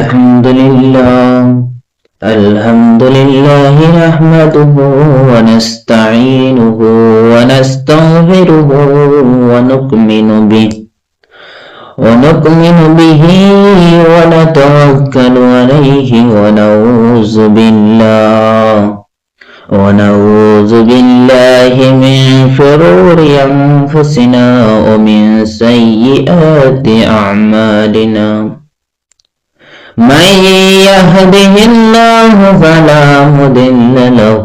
الحمد لله نحمده ونستعينه ونستغفره ونؤمن به ونتوكل عليه ونعوذ بالله من شرور أنفسنا ومن سيئات أعمالنا. من يهده الله فلا مضل له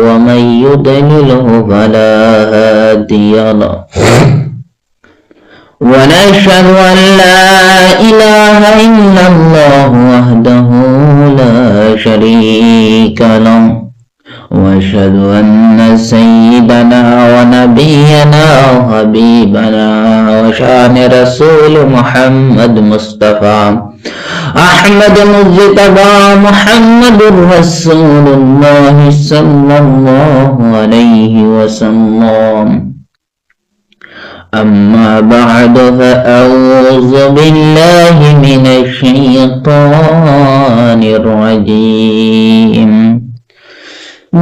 ومن يضلله فلا هادي له. ونشهد أن لا إله إلا الله وحده لا شريك له، وأشهد أن سيدنا ونبينا وحبيبنا وشان رسول محمد مصطفى أحمد مجتبى محمد رسول الله صلى الله عليه وسلم. أما بعد فأعوذ بالله من الشيطان الرجيم.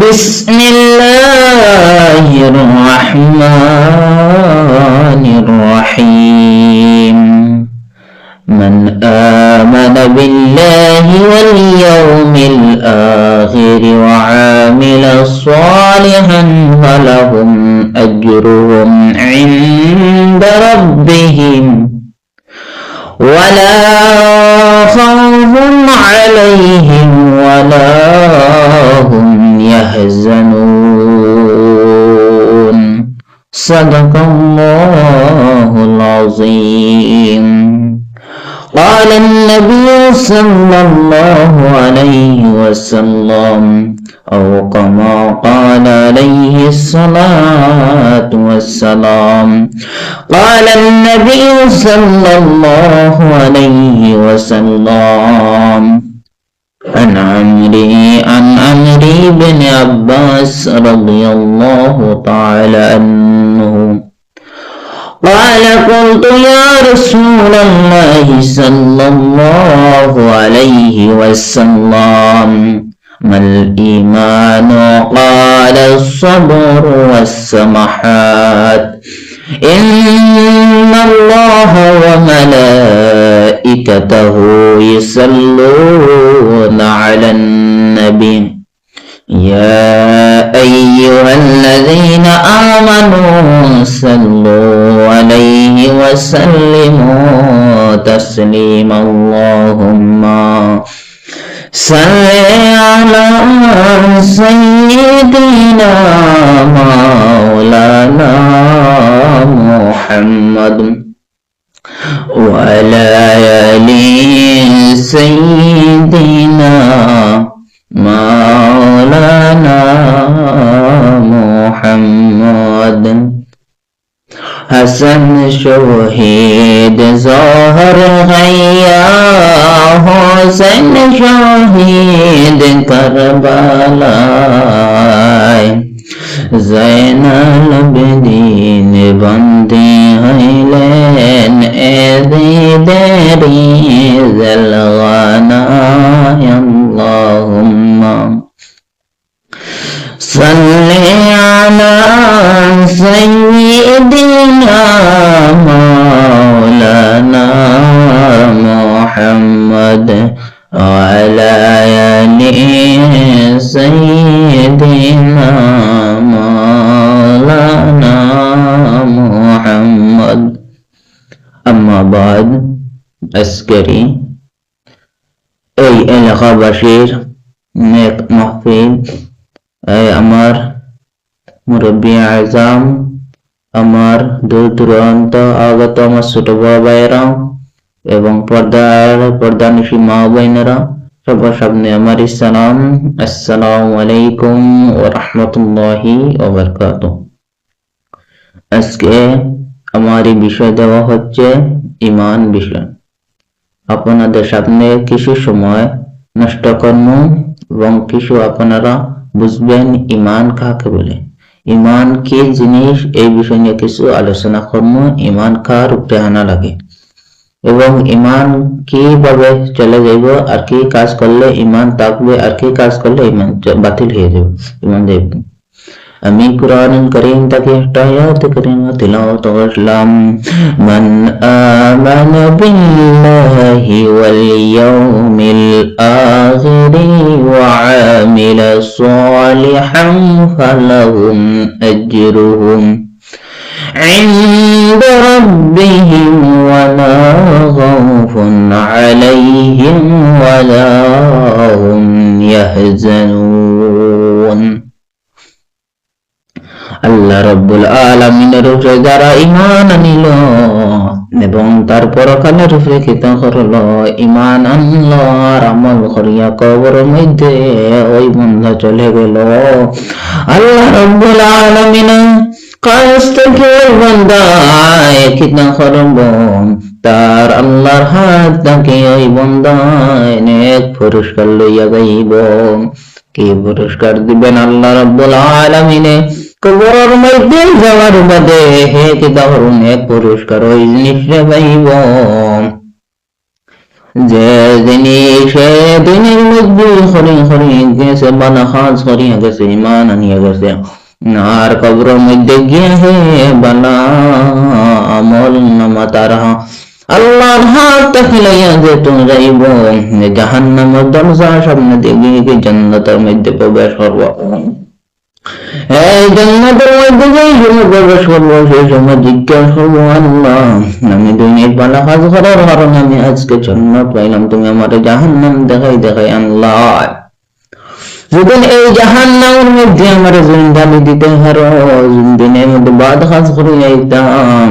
بسم الله الرحمن الرحيم. من آمن بالله واليوم الآخر وعامل صالحا فلهم أجرهم عند ربهم ولا خوف عليهم ولا هم يحزنون. صدق الله العظيم. قال النبي صلى الله عليه وسلم أو كما قال عليه الصلاة والسلام. قال النبي صلى الله عليه وسلم عن عمرو بن عباس رضي الله تعالى عنه قال قلت يا رسول الله صلى الله عليه وسلم ما الإيمان؟ قال الصبر والسماحات. إن الله وملائكته يصلون على النبي يا أيها الذين آمنوا صلوا عليه وسلموا تسليما. اللهم صل على سيدنا مولانا محمد وعلى آل سيدنا مولانا محمد. حسن شهید ظاہر غیا حسین شہید کربلا زین العابدین بندی حیلین ایدی دیری زلغانا. اللہم صلی علی سیدنا مولانا محمد وعلى آل سيدنا مولانا محمد. أما بعد عسكري এই এলাকাবাসীর নেক মাহফিল, আমার মুরব্বী আজম, আমার দূর দূরান্ত আগত আমার ছোট ভাইয়েরা এবং পর্দানিশী মা বোনেরা সবার সামনে আমার সালাম। আসসালামু আলাইকুম ওয়া রাহমাতুল্লাহি ওয়া বারাকাতুহু। আজকে আমার এই বিষয় দেওয়া হচ্ছে ঈমান বিষয়। আপনাদের সামনে কিছু সময় নষ্ট করব এবং কিছু আপনারা বুঝবেন ঈমান কাকে বলে, ঈমান কি জিনিস, এই বিষয় নিয়ে কিছু আলোচনা করব। ঈমান কার উপরে আনা লাগে। এবং ইমান কিভাবে চলে যাইব, আর কি কাজ করলে ইমান থাকবে, আর কি কাজ করলে ইমান বাতিল হয়ে যাবে, ইমান যাইবে। আমি কুরআনুল কারীম থেকে একটা আয়াত কারীমা তিলাওয়াত করলাম, মান আমানা বিল্লাহি ওয়াল ইয়াউমিল আখিরি ওয়া আমিলা সালিহান ফালাহুম আজরুহুম عند ربهم ولا خوف عليهم ولا هم يحزنون। আল্লাহ রব্বুল আলামিনের উপরে যারা ঈমান আনিল এবং তার পরকালের উপরে কৃতজ্ঞ করল, ঈমান আনল আর আমল করিয়া কবরের মধ্যে ওই বান্দা চলে গেল, আল্লাহ রব্বুল আলামিনের কাছ থেকে ওই বান্দায় কৃতজ্ঞ করব, তার আল্লাহর হাত থেকে ওই বান্দায় নেক পুরস্কার লইয়া যাইব। কি পুরস্কার দিবেন আল্লাহ রব্বুল আলামিনে? কবরের মধ্যে যাওয়ার বাদে হে কি ধরনের পুরস্কার ওই জিনিসটা পাইব যে জিনিস দিনের মধ্যে গেছে, বালা কাজ করিয়া গেছে, ঈমান আনিয়া গেছে, আর কবরের মধ্যে গিয়ে হে বালা আমল নামা তার আল্লাহর হাত থেকে লইয়া যে তুমি যাইব, জাহান্নামের দরজার সামনে দিয়ে জান্নাতের মধ্যে প্রবেশ করব। এই জান্নাতের মধ্যে যেই সময় প্রবেশ করবো সেই সময় জিজ্ঞাসা করবো, আল্লাহ আমি দুনিয়ার ভালো কাজ করার কারণে আমি আজকে জান্নাত পাইলাম, তুমি আমার জাহান্নাম দেখাই দেখাই আনলা। যদি এই জাহান্নামের মধ্যে আমার জিন্দালি দিতে পারো, দিনের মধ্যে বাদ কাজ করে যাইতাম,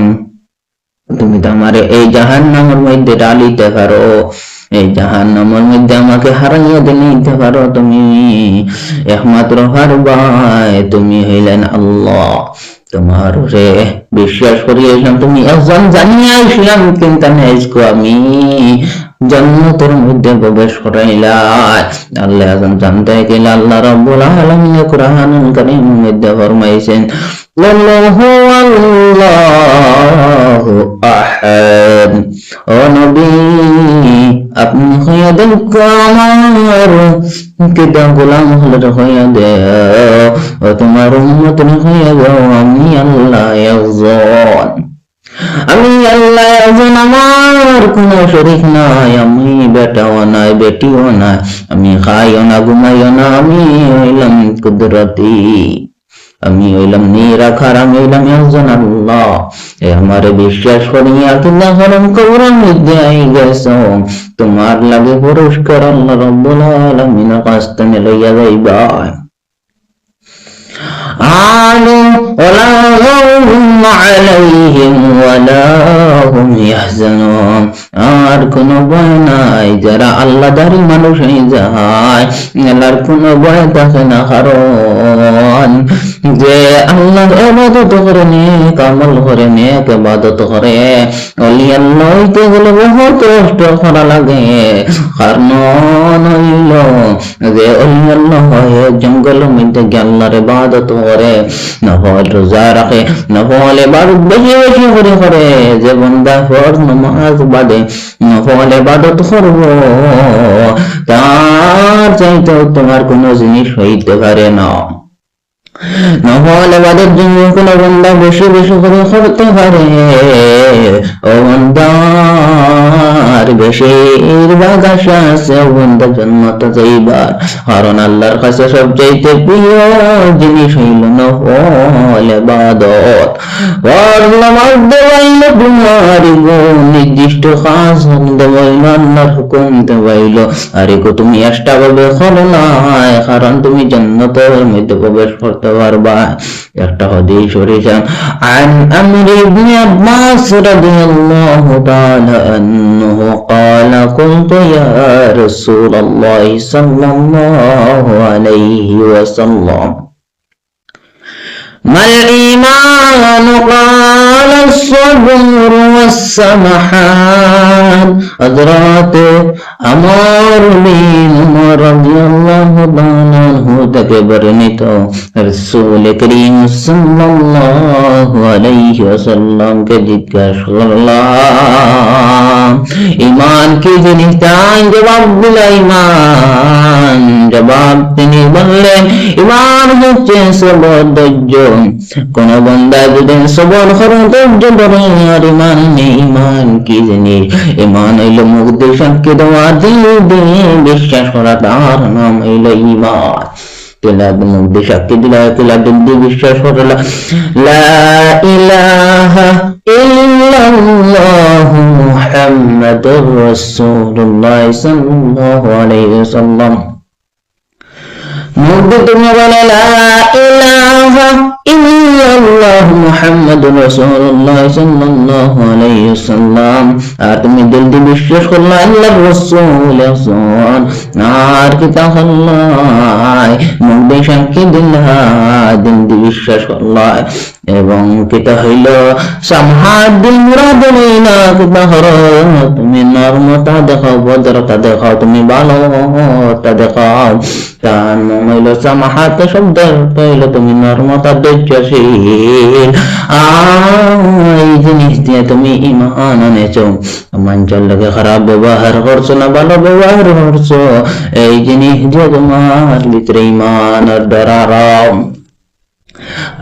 তুমি তো আমার এই জাহান্নামের মধ্যে ডালিতে পারো, এই জাহান্নামের মধ্যে আমাকে হারাইয়া দিতে পারো, তুমি একমাত্র হারবাই তুমি হইলেন আল্লাহ। তোমার বিশ্বাস করিয়াছিলাম, তুমি একজন জানিয়া আসলাম, কিন্তু আমি জান্নাতের মধ্যে প্রবেশ করাইলাই। আল্লাহ এখন জানতে গেলে আল্লাহ রাব্বুল আলামিন কুরআনুল কারীমের মধ্যে ফরমাইছেন, আল্লাহু আল্লাহু আহাদ। ও নবী, আপনি হইয়া দেন আমার কিতা গোলাম হলে হইয়া দেও, ও তোমার উম্মত হইয়া যাও, আমি আল্লাহ একজন, আমি আল্লাহ একজন, আমার কোন শরীক নাই, আমি বেটাও নাই বেটিও নাই, আমি খাইও না ঘুমাইও না, আমি হইলাম কুদরতি, আমি হইলাম নিরাকার, আমি হইলাম একজন আল্লাহ। আমার বিশ্বাস করিয়া কিনা হরম কবরের মধ্যে আই গেছ, তোমার লাগে পুরস্কার আল্লাহ রাব্বুল আলামিনের কাছ থেকে লইয়া যাইবা। আর কোন ভয় নাই, যারা আল্লাহদারি মানুষ হয়ে যায় আল্লাহর কোন ভয় থাকে না, কারণ যে আল্লাহর ইবাদত করে, নেক আমল করে, নেক ইবাদত করে, ওলি আল্লাহ হইতে গেলে বহুত কষ্ট করা লাগে। কারণ হইল যে ওলি আল্লাহ হয় জঙ্গলের মধ্যে গিয়ে আল্লাহর ইবাদত করে, নফল রোজা রাখে, নফল ইবাদত বেশি বেশি করে, যে বান্দা ফরজ নামাজ বাদে নফল ইবাদত করবো, তার চাইতেও তোমার কোনো জিনিস হইতে পারে না। নফল ইবাদত জন্য কোন বান্দা বেশি বেশি করে করতে পারে, ও বান্দার বেশিরভাগ আশা আছে ও বান্দা জান্নাতে যাইবার, কারণ আল্লাহর কাছে সবচাইতে প্রিয় জিনিস হইল নফল ইবাদত। ফরজ নামাজ দেওয়াইল তোমার নির্দিষ্ট কাজ দেওয়াইল, আল্লাহর হুকুম দেওয়াইল, আরে গো তুমি এক্সট্রা ভাবে করো না, কারণ তুমি জান্নাতের মধ্যে প্রবেশ করতে পারবা। একটা হাদিস শরীফ عن عمرو بن عباس رضي الله تعالى عنه قال قلت يا رسول الله صلى الله عليه وسلم মাল ঈমান قال الصبر والسمحان হযরত আমর বিন উমর রাদিয়াল্লাহু তাআলা আনহু থেকে বর্ণিত রাসূল করিম সাল্লাল্লাহু আলাইহি ওয়াসাল্লামকে জিজ্ঞাসা করলাম ঈমান কি জিনিস? তাই জবাব দিল ঈমান। জবাব তিনি বললেন ঈমান হচ্ছে সবর, ধৈর্য। কোন বান্দা যদি সবর করে, ধৈর্য ধরে আর ঈমান নেই, ঈমান কি জিনিস? ঈমান হইল মুখ দিয়ে সাক্ষী দেওয়া, দিল দিয়ে বিশ্বাস করা, তার নাম হইল ঈমান। মুখ দিয়ে সাক্ষী দিলা, দিল দিয়ে বিশ্বাস করলা লা ইলাহা ইল্লাল্লাহু মুহাম্মাদুর রাসূলুল্লাহ সাল্লাল্লাহু আলাইহি ওয়াসাল্লাম। মুখ দিয়ে তুমি বলে লা ইলাহা ইল্লাল্লাহু মুহাম্মাদুর রাসূলুল্লাহ সাল্লাল্লাহু আলাইহি ওয়াসাল্লাম, আর তুমি দিল দিয়ে বিশ্বাস করলা আল্লাহর রাসূল আসল, আর কিতাব আল্লাহ, মুখ দিয়ে সাক্ষী দিলা, দিল দিয়ে বিশ্বাস করলা, এবং কিতা হইল সামহাদ দিল মুরাদ হইলা, কিতা হলো তুমি নরমতা দেখাও, ভদ্রতা দেখাও, তুমি ভালোটা দেখাও, তার নাম হইল সামহাদ। শব্দ হইল তুমি নরমতা, ধৈর্যশীল। এই জিনিস দিয়ে তুমি ঈমান আনেছো। মানুষের লগে খারাপ ব্যবহার করছো না ভালো ব্যবহার করছো, এই জিনিস দিয়ে তোমার ভিতরে ঈমানের ডরারাও।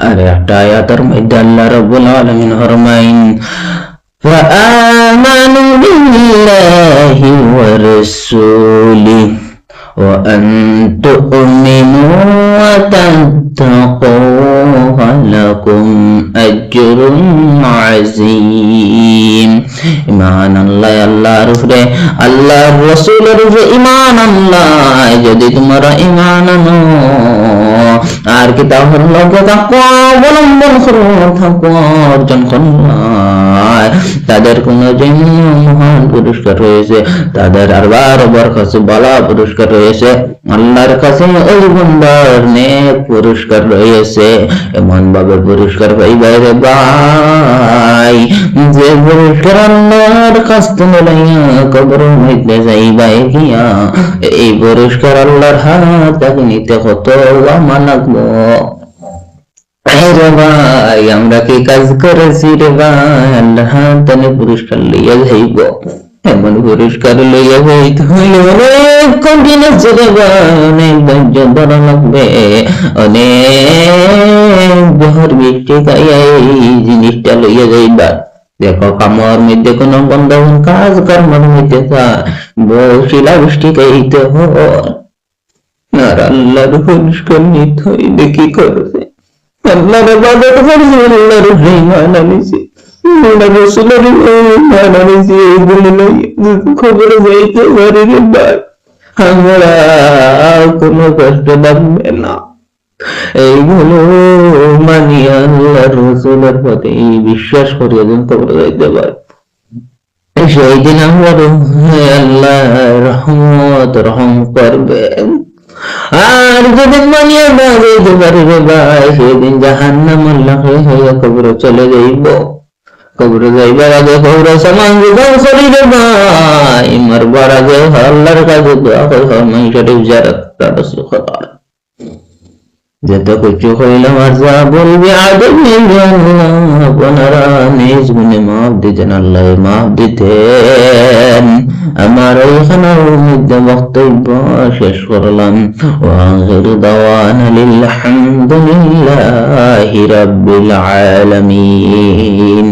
আর একটা আয়াতের মধ্যে আল্লাহ রাব্বুল আলামিন ফরমাইন فآمنوا بالله ورسوله وأن تؤمنوا وتتقوا فلكم أجر عظيم। ঈমান আল্লাহ, আল্লাহর উপরে, আল্লাহর রাসূলের উপরে ঈমান আল্লাহ। যদি তোমরা ঈমান আনো আর কিতাবের লগে তাকওয়া অবলম্বন করো, তাকওয়া অর্জন করো, তাদের কোন মহান পুরস্কার রয়েছে, তাদের আরবার কাছে ভালো পুরস্কার রয়েছে, আল্লাহর কাছে ওই বান্দার নেক পুরস্কার রয়েছে। এমন ভাবে পুরস্কার পাইবে রে ভাই, যে পুরস্কার আল্লাহর কাছ থেকে লইয়া কবরের মধ্যে যাইবা গিয়া, এই পুরস্কার আল্লাহর হাত থেকে নিতে কত আমার লাগবো। রে ভাই, আমরা কি কাজ করেছি রে ভাই? আল্লাহ তানে পুরস্কার লইয়া যাইব, এমন পুরস্কার লইয়া যাইতে হইলে অনেক কঠিন আছে রে ভাই, অনেক ধৈর্য ধরা লাগবে, অনেক জহর বৃষ্টি খাইয়া এই জিনিসটা লইয়া যাইবা। দেখো কামর মধ্যে কোন বন্ধ কাজ কর্মের মধ্যে শিলা বৃষ্টি খাইতে হয়, আর আল্লাহর পুরস্কার নিতে হইলে কি করবে? আল্লাহর ইবাদত করছি, আল্লাহর ঈমান আনিছি, আল্লাহর রাসূলের ঈমান আনিছি, এইগুলো লইয়া খবরে যাইতে পারি রে ভাই, আমরা কোনো কষ্ট লাগবে না। এইগুলো মানি আল্লাহর রাসূলের পথে বিশ্বাস করিয়া যেন খবরে যাইতে পারি, সেই দিন আমরা আল্লাহ রহমত রহম করবেন। আর যেদিন মানিয়া না যাইতে পারি রে ভাই, সেদিন জাহান্নাম আল্লাহ হইয়া কবরে চলে যাইব। কবরে যাইবার আগে কবরে সামান জোগাড় করি রে ভাই, মরবার আগে আল্লাহর কাছে দোয়া করি, মানুষের জিয়ারত করার যত কিছু হইলাম আর যা বলবি আদমি আপনারা নিজ গুণে মাফ দিতেন, আল্লাহ মাফ দিতেন। আমার এইখানের মধ্যে বক্তব্য শেষ করলাম। ওয়াখিরু দাওয়ানা আলহামদুলিল্লাহি রাব্বিল আলামিন।